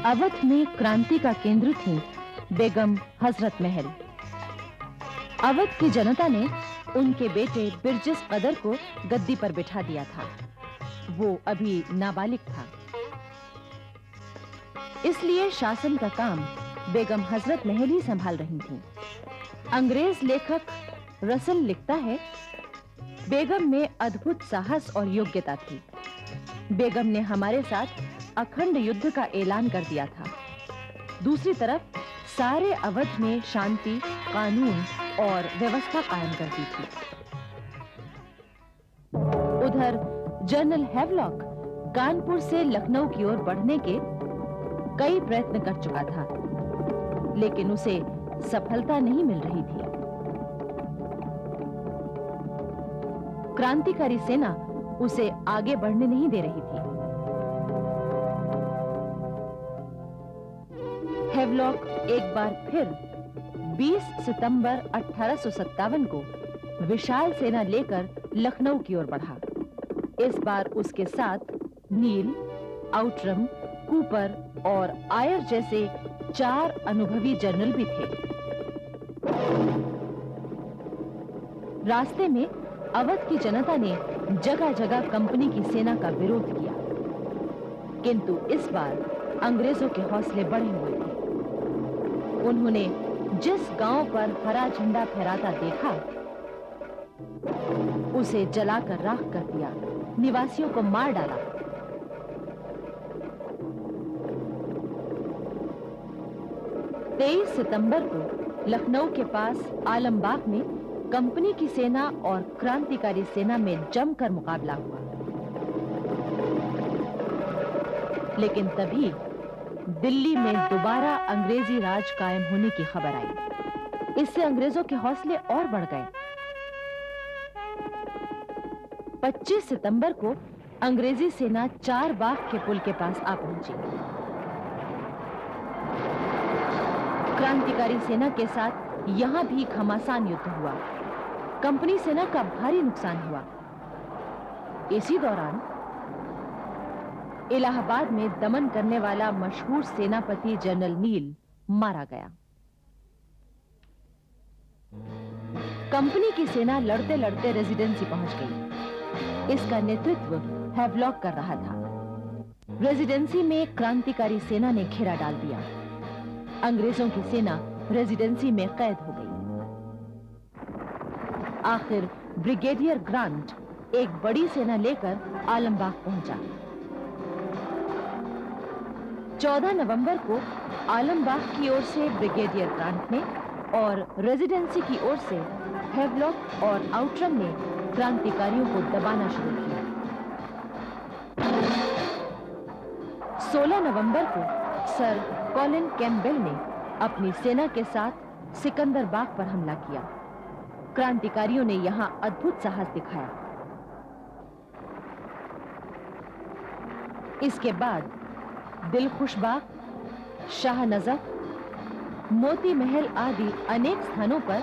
अवध में क्रांति का केंद्र थी बेगम हजरत महल। अवध की जनता ने उनके बेटे बिरजिस कदर को गद्दी पर बिठा दिया था। वो अभी नाबालिग था, इसलिए शासन का काम बेगम हजरत महल ही संभाल रही थीं। अंग्रेज लेखक रसल लिखता है, बेगम में अद्भुत साहस और योग्यता थी। बेगम ने हमारे साथ अखंड युद्ध का ऐलान कर दिया था। दूसरी तरफ सारे अवध में शांति, कानून और व्यवस्था कायम कर दी थी। उधर जनरल हैवलॉक कानपुर से लखनऊ की ओर बढ़ने के कई प्रयत्न कर चुका था, लेकिन उसे सफलता नहीं मिल रही थी। क्रांतिकारी सेना उसे आगे बढ़ने नहीं दे रही थी। हैवलॉक एक बार फिर 20 सितंबर 1857 को विशाल सेना लेकर लखनऊ की ओर बढ़ा। इस बार उसके साथ नील, आउटरम, कूपर और आयर जैसे 4 अनुभवी जनरल भी थे। रास्ते में अवध की जनता ने जगह-जगह कंपनी की सेना का विरोध किया, किंतु इस बार अंग्रेजों के हौसले बढ़े हुए थे। उन्होंने जिस गांव पर हरा झंडा फहराता देखा, उसे जलाकर राख कर दिया, निवासियों को मार डाला। तेईस सितंबर को लखनऊ के पास आलमबाग में कंपनी की सेना और क्रांतिकारी सेना में जमकर मुकाबला हुआ। लेकिन तभी दिल्ली में दोबारा अंग्रेजी राज कायम होने की खबर आई। इससे अंग्रेजों के हौसले और बढ़ गए। 25 सितंबर को अंग्रेजी सेना 4 बाग के पुल के पास आ पहुंची। क्रांतिकारी सेना के साथ यहां भी घमासान युद्ध हुआ। कंपनी सेना का भारी नुकसान हुआ। इसी दौरान इलाहाबाद में दमन करने वाला मशहूर सेनापति जनरल नील मारा गया। कंपनी की सेना लड़ते-लड़ते रेजिडेंसी पहुंच गई। इसका नेतृत्व हैवलॉक कर रहा था। रेजिडेंसी में क्रांतिकारी सेना ने घेरा डाल दिया। अंग्रेजों की सेना रेजिडेंसी में कैद हो गई। आखिर ब्रिगेडियर ग्रांट एक बड़ी सेना लेकर आलमबाग पहुंचा। 14 नवंबर को आलमबाग की ओर से ब्रिगेडियर ग्रांट ने और रेजिडेंसी की ओर से हैवलॉक और आउटरम ने क्रांतिकारियों को दबाना शुरू किया। 16 नवंबर को सर कॉलिन कैम्पबेल ने अपनी सेना के साथ सिकंदरबाग पर हमला किया। क्रांतिकारियों ने यहां अद्भुत साहस दिखाया। इसके बाद दिलखुशबाग, शाहनजफ, मोती महल आदि अनेक स्थानों पर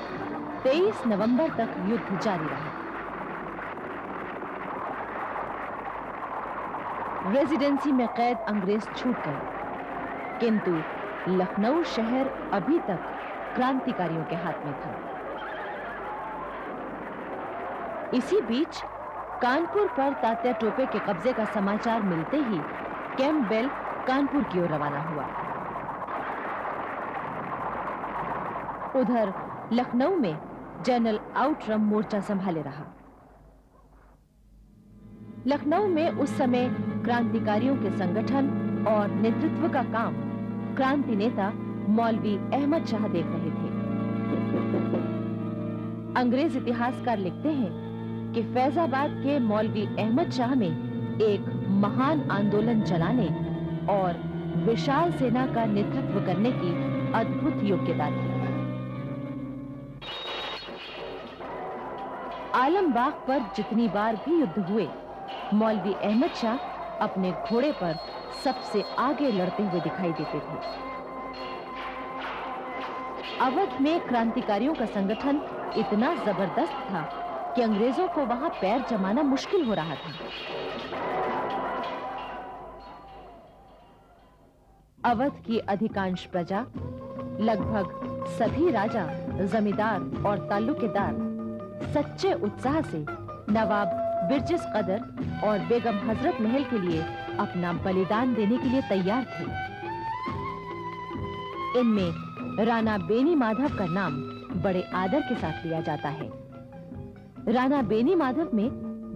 23 नवंबर तक युद्ध जारी रहा। रेजिडेंसी में कैद अंग्रेज छूट गए, किंतु लखनऊ शहर अभी तक क्रांतिकारियों के हाथ में था। इसी बीच कानपुर पर तात्या टोपे के कब्जे का समाचार मिलते ही कैम्पबेल कानपुर की ओर रवाना हुआ। उधर लखनऊ में जनरल आउटरम मोर्चा संभाले रहा। लखनऊ में उस समय क्रांतिकारियों के संगठन और नेतृत्व का काम क्रांति नेता मौलवी अहमद शाह देख रहे थे। अंग्रेज इतिहासकार लिखते हैं कि फैजाबाद के मौलवी अहमद शाह में एक महान आंदोलन चलाने और विशाल सेना का नेतृत्व करने की अद्भुत योग्यता थी। आलमबाग पर जितनी बार भी युद्ध हुए, मौलवी अहमद शाह अपने घोड़े पर सबसे आगे लड़ते हुए दिखाई देते थे। अवध में क्रांतिकारियों का संगठन इतना जबरदस्त था कि अंग्रेजों को वहां पैर जमाना मुश्किल हो रहा था। अवध की अधिकांश प्रजा, लगभग सभी राजा, जमींदार और ताल्लुकेदार सच्चे उत्साह से नवाब बिरजिस कदर और बेगम हजरत महल के लिए अपना बलिदान देने के लिए तैयार थे। इनमें राणा बेनी माधव का नाम बड़े आदर के साथ लिया जाता है। राणा बेनी माधव में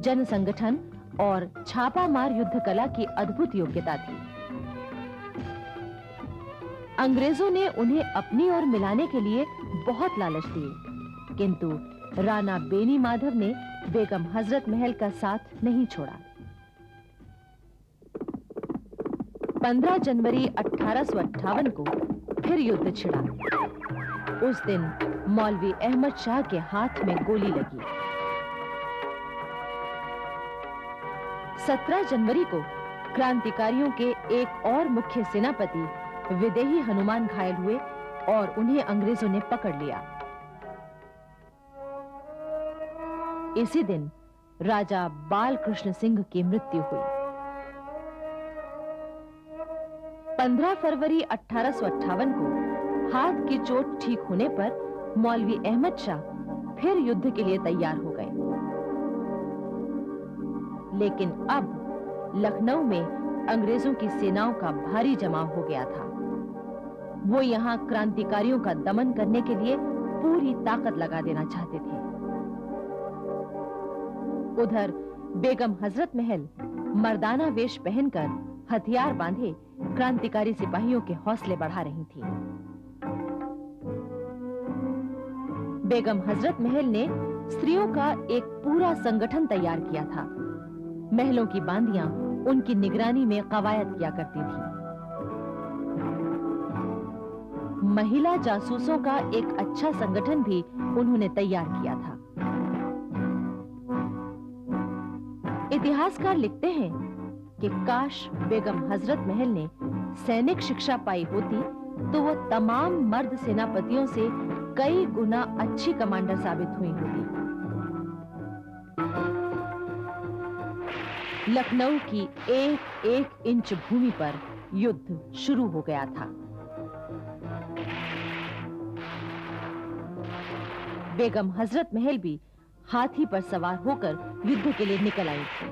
जन संगठन और छापामार युद्ध कला की अद्भुत योग्यता थी। अंग्रेजों ने उन्हें अपनी ओर मिलाने के लिए बहुत लालच दिए, किंतु राणा बेनी माधव ने बेगम हजरत महल का साथ नहीं छोड़ा। 15 जनवरी 1858 को फिर युद्ध छिड़ा। उस दिन मौलवी अहमद शाह के हाथ में गोली लगी। 17 जनवरी को क्रांतिकारियों के एक और मुख्य सेनापति विदेही हनुमान घायल हुए और उन्हें अंग्रेजों ने पकड़ लिया। इसी दिन राजा बाल कृष्ण सिंह की मृत्यु हुई। 15 फरवरी 1858 को हाथ की चोट ठीक होने पर मौलवी अहमद शाह फिर युद्ध के लिए तैयार हो गए। लेकिन अब लखनऊ में अंग्रेजों की सेनाओं का भारी जमाव हो गया था। वो यहां क्रांतिकारियों का दमन करने के लिए पूरी ताकत लगा देना चाहते थे। उधर बेगम हजरत महल मर्दाना वेश पहनकर हथियार बांधे क्रांतिकारी सिपाहियों के हौसले बढ़ा रही थी। बेगम हजरत महल ने स्त्रियों का एक पूरा संगठन तैयार किया था। महलों की बांदियां उनकी निगरानी में कवायद किया करती थी। महिला जासूसों का एक अच्छा संगठन भी उन्होंने तैयार किया था। इतिहासकार लिखते हैं कि काश बेगम हजरत महल ने सैनिक शिक्षा पाई होती तो वो तमाम मर्द सेनापतियों से कई गुना अच्छी कमांडर साबित हुई होती। लखनऊ की एक एक इंच भूमि पर युद्ध शुरू हो गया था। बेगम हजरत महल भी हाथी पर सवार होकर युद्ध के लिए निकल आई थी।